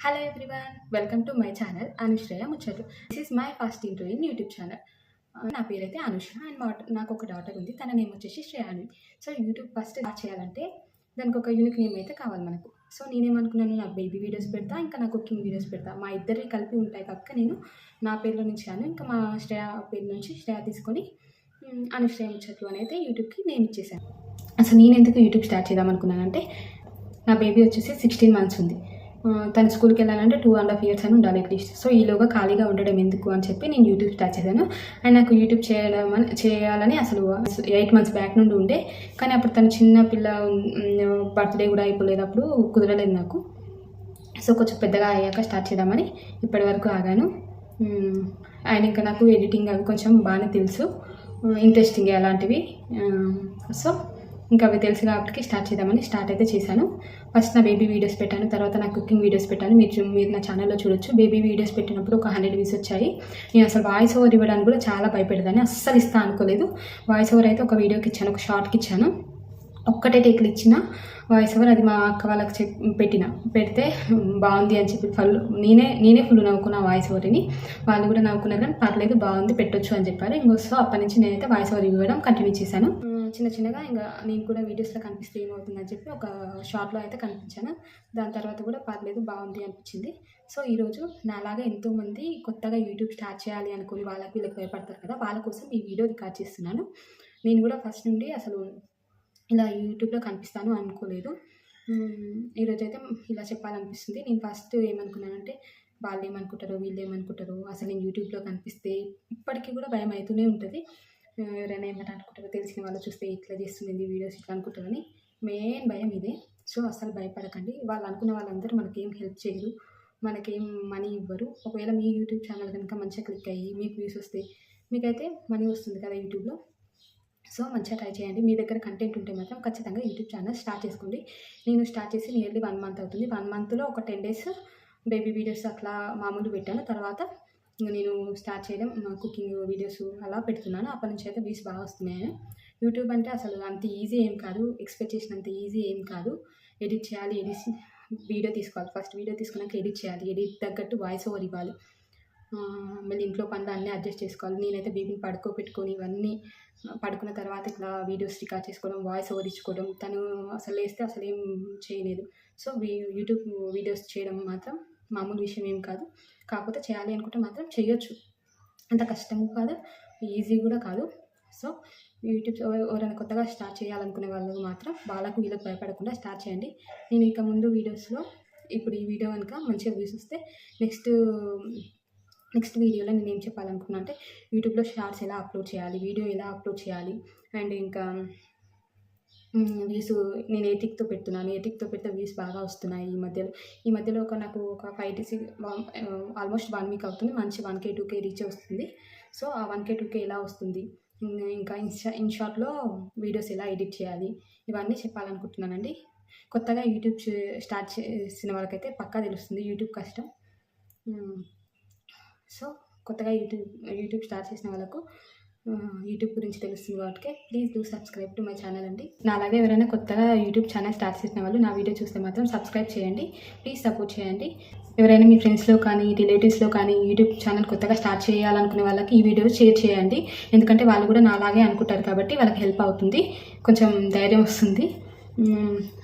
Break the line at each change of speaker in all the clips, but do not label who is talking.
Hello everyone, welcome to my channel Anushreya Muchatu. This is my first intro in YouTube channel. నా పేరైతే Anusha and నాకు ఒక daughter ఉంది. తన నేమ్ వచ్చేసి శ్రేయాని. సో యూట్యూబ్ ఫస్ట్ స్టార్ట్ చేయాలంటే దానికి ఒక యూనిక్ నేమ్ అయితే కావాలి మనకు. సో నేనేమనుకున్నాను, నా బేబీ వీడియోస్ పెడతా, ఇంకా నా కుకింగ్ వీడియోస్ పెడతా. మా ఇద్దరి కలిపి ఉంటాయి కాబట్టి నేను నా పేరులో నుంచి ఇంకా మా శ్రేయ పేరు నుంచి శ్రేయ తీసుకొని అనుశ్రేయ ముచ్చట్లు అని అయితే యూట్యూబ్కి నేమ్ ఇచ్చేసాను. అసలు నేను ఎందుకు యూట్యూబ్ స్టార్ట్ చేద్దాం అనుకున్నానంటే, నా బేబీ వచ్చేసి 16 months ఉంది. తను స్కూల్కి వెళ్ళాలంటే 2.5 years అని ఉండాలి అట్లీస్ట్. సో ఈలోగా ఖాళీగా ఉండడం ఎందుకు అని చెప్పి నేను యూట్యూబ్ స్టార్ట్ చేశాను. అండ్ నాకు యూట్యూబ్ చేయాలని అసలు 8 months బ్యాక్ నుండి ఉండే, కానీ అప్పుడు తను చిన్న పిల్ల బర్త్డే కూడా అయిపోలేదు, అప్పుడు కుదరలేదు నాకు. సో కొంచెం పెద్దగా అయ్యాక స్టార్ట్ చేద్దామని ఇప్పటి వరకు ఆగాను. అండ్ ఇంకా నాకు ఎడిటింగ్ అవి కొంచెం బాగానే తెలుసు, ఇంట్రెస్టింగ్ అలాంటివి. సో ఇంకా అవి తెలుసు కాబట్టి స్టార్ట్ చేద్దామని స్టార్ట్ అయితే చేశాను. ఫస్ట్ నా బేబీ వీడియోస్ పెట్టాను, తర్వాత నా కుకింగ్ వీడియోస్ పెట్టాను. మీరు నా ఛానల్లో చూడొచ్చు. బేబీ వీడియోస్ పెట్టినప్పుడు ఒక 100 views వచ్చాయి. నేను అసలు వాయిస్ ఓవర్ ఇవ్వడానికి కూడా చాలా భయపడేదాన్ని, అస్సలు ఇస్తా అనుకోలేదు. వాయిస్ ఓవర్ అయితే ఒక వీడియోకి ఇచ్చాను, ఒక షార్ట్కి ఇచ్చాను. ఒక్కటే టేక్లు ఇచ్చిన వాయిస్ ఓవర్. అది మా అక్క వాళ్ళకి పెడితే బాగుంది అని చెప్పి నేనే ఫుల్ నవ్వుకున్న వాయిస్ ఓవర్ని. వాళ్ళు కూడా నవ్వుకున్నారు, కానీ పర్లేదు బాగుంది పెట్టొచ్చు అని చెప్పారు. సో అప్పటి నుంచి నేనైతే వాయిస్ ఓవర్ ఇవ్వడం కంటిన్యూ చేశాను. చిన్నగా ఇంకా నేను కూడా వీడియోస్లో కనిపిస్తే ఏమవుతుందని చెప్పి ఒక షార్ట్లో అయితే కనిపించాను. దాని తర్వాత కూడా పర్లేదు బాగుంది అనిపించింది. సో ఈరోజు నాలాగా ఎంతోమంది కొత్తగా యూట్యూబ్ స్టార్ట్ చేయాలి అనుకుని వీళ్ళకి భయపడతారు కదా, వాళ్ళ కోసం ఈ వీడియో రికార్డ్ చేస్తున్నాను. నేను కూడా ఫస్ట్ నుండి అసలు ఇలా యూట్యూబ్లో కనిపిస్తాను అనుకోలేదు. ఈరోజు అయితే ఇలా చెప్పాలనిపిస్తుంది. నేను ఫస్ట్ ఏమనుకున్నానంటే, వాళ్ళు ఏమనుకుంటారో వీళ్ళు ఏమనుకుంటారో, అసలు నేను యూట్యూబ్లో కనిపిస్తే ఇప్పటికీ కూడా భయం అవుతూనే ఉంటుంది. ఎవరైనా ఏమైనా అనుకుంటారో, తెలిసిన వాళ్ళు చూస్తే ఇట్లా చేస్తుంది వీడియోస్ ఇట్లా అనుకుంటారని మెయిన్ భయం ఇదే. సో అసలు భయపడకండి. వాళ్ళు అనుకున్న వాళ్ళందరూ మనకేం హెల్ప్ చేయరు, మనకేం మనీ ఇవ్వరు. ఒకవేళ మీ యూట్యూబ్ ఛానల్ కనుక మంచిగా క్లిక్ అయ్యి మీకు వ్యూస్ వస్తే మీకైతే మనీ వస్తుంది కదా యూట్యూబ్లో. సో మంచిగా ట్రై చేయండి. మీ దగ్గర కంటెంట్ ఉంటే మాత్రం ఖచ్చితంగా యూట్యూబ్ ఛానల్ స్టార్ట్ చేసుకోండి. నేను స్టార్ట్ చేసి నియర్లీ 1 month అవుతుంది. 1 monthలో ఒక 10 days బేబీ వీడియోస్ అట్లా మామూలు పెట్టాను. తర్వాత నేను స్టార్ట్ చేయడం కుకింగ్ వీడియోస్ అలా పెడుతున్నాను. అప్పటి నుంచి అయితే వ్యూస్ బాగా వస్తున్నాయి. యూట్యూబ్ అంటే అసలు అంత ఈజీ ఏం కాదు, ఎక్స్పెక్ట్ చేసినంత ఈజీ ఏం కాదు. ఎడిట్ చేయాలి, వీడియో తీసుకోవాలి. ఫస్ట్ వీడియో తీసుకున్నాక ఎడిట్ చేయాలి, ఎడిట్ తగ్గట్టు వాయిస్ ఓవర్ ఇవ్వాలి, మళ్ళీ ఇంట్లో పనులు అన్నీ అడ్జస్ట్ చేసుకోవాలి. నేనైతే బేబీని పడుకోబెట్టుకొని ఇవన్నీ పడుకున్న తర్వాత ఇట్లా వీడియోస్ రికార్డ్ చేసుకోవడం, వాయిస్ ఓవర్ ఇచ్చుకోవడం. తను అసలు లేస్తే అసలు ఏం చేయలేదు. సో యూట్యూబ్ వీడియోస్ చేయడం మాత్రం మామూలు విషయం ఏం కాదు. కాకపోతే చేయాలి అనుకుంటే మాత్రం చేయొచ్చు, అంత కష్టం కాదు, ఈజీ కూడా కాదు. సో యూట్యూబ్ ఎవరైనా కొత్తగా స్టార్ట్ చేయాలనుకునే వాళ్ళు మాత్రం వాళ్ళకు వీళ్ళకి భయపడకుండా స్టార్ట్ చేయండి. నేను ఇక ముందు వీడియోస్లో ఇప్పుడు ఈ వీడియో కనుక మంచిగా వ్యూస్ వస్తే నెక్స్ట్ వీడియోలో నేను ఏం చెప్పాలనుకున్నా అంటే, యూట్యూబ్లో షార్ట్స్ ఎలా అప్లోడ్ చేయాలి, వీడియో ఎలా అప్లోడ్ చేయాలి, అండ్ ఇంకా వ్యూస్ నేను ఏటిక్తో పెడుతున్నాను. ఏటిక్తో పెడితే వ్యూస్ బాగా వస్తున్నాయి ఈ మధ్యలో నాకు ఒక 5 to 6 ఆల్మోస్ట్ 1 week అవుతుంది. మంచి 1K 2K రీచ్ వస్తుంది. సో ఆ 1K 2K ఎలా వస్తుంది, ఇంకా ఇన్షార్ట్లో వీడియోస్ ఎలా ఎడిట్ చేయాలి, ఇవన్నీ చెప్పాలనుకుంటున్నానండి. కొత్తగా యూట్యూబ్ స్టార్ట్ చేసిన వాళ్ళకైతే పక్కా తెలుస్తుంది యూట్యూబ్ కష్టం. సో కొత్తగా యూట్యూబ్ స్టార్ట్ చేసిన వాళ్ళకు యూట్యూబ్ గురించి తెలుస్తుంది కాబట్టి please do subscribe to my channel అండి. నా అలాగే ఎవరైనా కొత్తగా యూట్యూబ్ ఛానల్ స్టార్ట్ చేసిన వాళ్ళు నా వీడియో చూస్తే మాత్రం సబ్స్క్రైబ్ చేయండి, ప్లీజ్ సపోర్ట్ చేయండి. ఎవరైనా మీ ఫ్రెండ్స్లో కానీ రిలేటివ్స్లో కానీ యూట్యూబ్ ఛానల్ కొత్తగా స్టార్ట్ చేయాలనుకునే వాళ్ళకి ఈ వీడియో షేర్ చేయండి. ఎందుకంటే వాళ్ళు కూడా నా అలాగే అనుకుంటారు కాబట్టి వాళ్ళకి హెల్ప్ అవుతుంది, కొంచెం ధైర్యం వస్తుంది.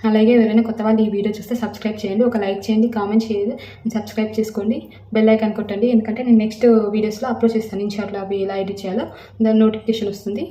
అలాగే ఎవరైనా కొత్త వాళ్ళు ఈ వీడియో చూస్తే సబ్స్క్రైబ్ చేయండి, ఒక లైక్ చేయండి, కామెంట్ చేయండి, సబ్స్క్రైబ్ చేసుకోండి, బెల్ ఐకాన్ కొట్టండి. ఎందుకంటే నేను నెక్స్ట్ వీడియోస్లో అప్లోడ్ చేస్తాను. ఇన్షార్ట్లో అవి ఎలా ఎడిట్ చేయాలో దాని నోటిఫికేషన్ వస్తుంది.